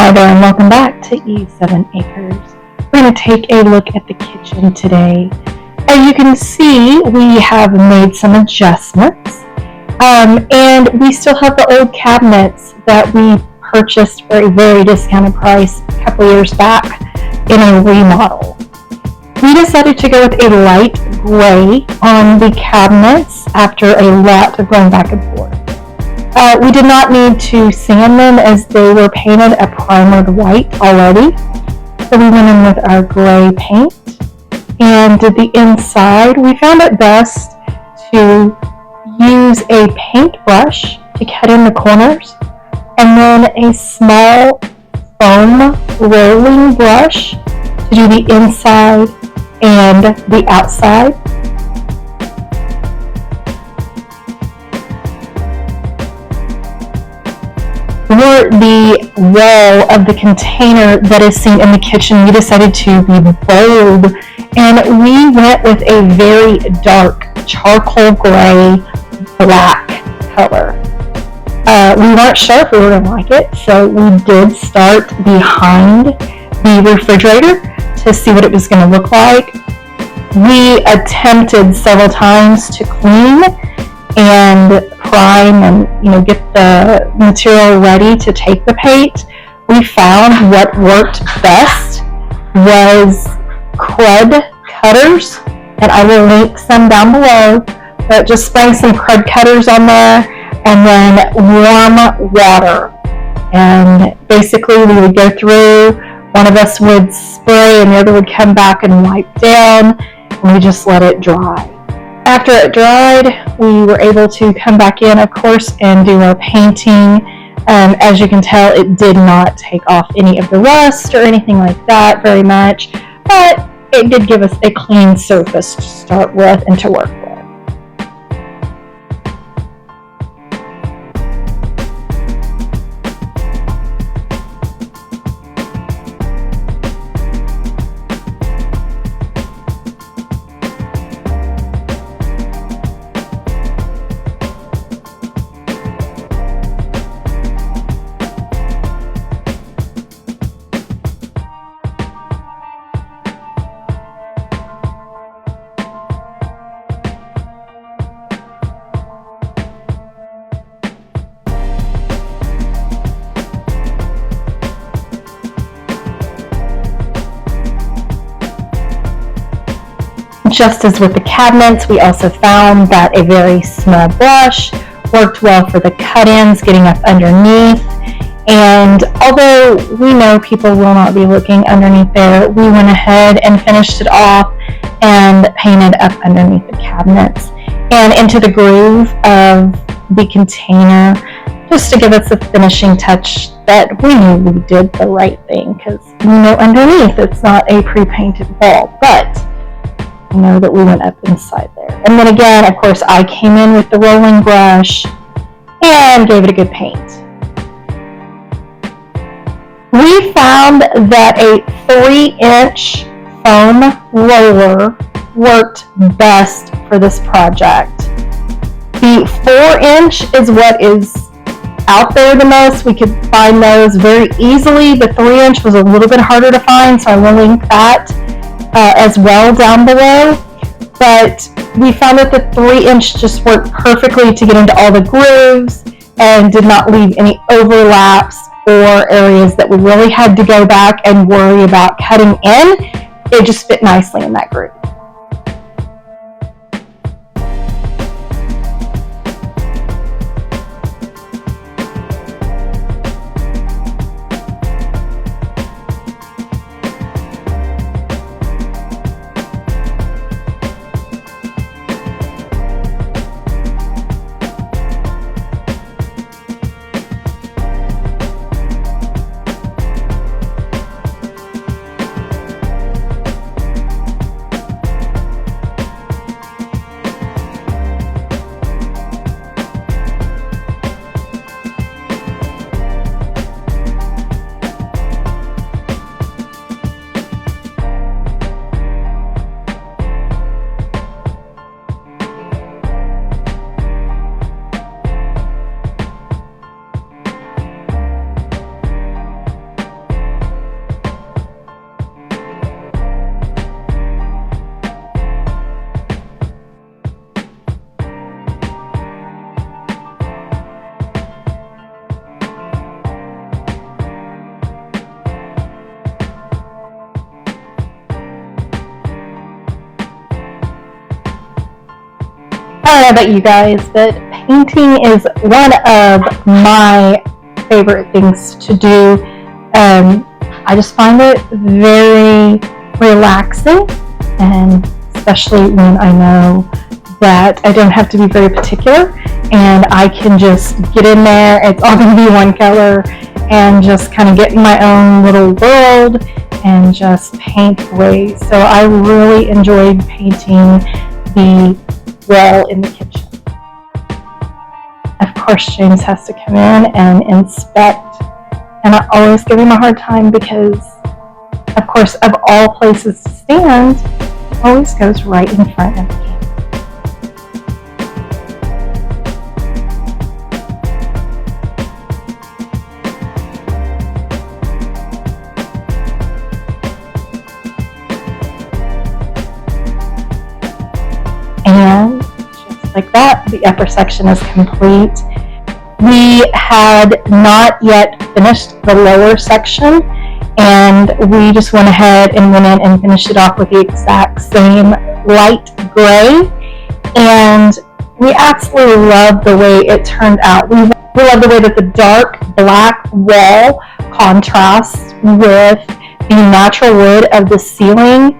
Hi there and welcome back to E7 Acres. We're going to take a look at the kitchen today. As you can see, we have made some adjustments and we still have the old cabinets that we purchased for a very discounted price a couple years back in a remodel. We decided to go with a light gray on the cabinets after a lot of going back and forth. We did not need to sand them as they were painted a primered white already. So we went in with our gray paint and did the inside. We found it best to use a paintbrush to cut in the corners and then a small foam rolling brush to do the inside and the outside. For the wall of the container that is seen in the kitchen, we decided to be bold and we went with a very dark charcoal gray black color. We weren't sure if we were going to like it, so we did start behind the refrigerator to see what it was going to look like. We attempted several times to clean and prime and get the material ready to take the paint. We found what worked best was crud cutters, and I will link some down below, but just spraying some crud cutters on there and then warm water, and basically we would go through, one of us would spray and the other would come back and wipe down, and we just let it dry. After it dried, we were able to come back in, of course, and do our painting. As you can tell, it did not take off any of the rust or anything like that very much, but it did give us a clean surface to start with and to work with. Just as with the cabinets, we also found that a very small brush worked well for the cut-ins, getting up underneath. And although we know people will not be looking underneath there, we went ahead and finished it off and painted up underneath the cabinets and into the groove of the container, just to give us a finishing touch that we knew we did the right thing, because we know underneath it's not a pre-painted wall, but I know that we went up inside there. And then again, of course, I came in with the rolling brush and gave it a good paint. We found that a 3-inch foam roller worked best for this project. The 4-inch is what is out there the most. We could find those very easily. The 3-inch was a little bit harder to find, so I will link that as well down below, but we found that the 3-inch just worked perfectly to get into all the grooves and did not leave any overlaps or areas that we really had to go back and worry about cutting in. It just fit nicely in that groove. don't know about you guys, but painting is one of my favorite things to do. I just find it very relaxing, and especially when I know that I don't have to be very particular and I can just get in there. It's all going to be one color and just kind of get in my own little world and just paint away. So I really enjoyed painting the wall in the kitchen. Of course, James has to come in and inspect, and I always give him a hard time because, of course, of all places to stand, always goes right in front of me. And just like that, the upper section is complete. We had not yet finished the lower section, and we just went ahead and went in and finished it off with the exact same light gray, and we absolutely love the way it turned out. We love the way that the dark black wall contrasts with the natural wood of the ceiling,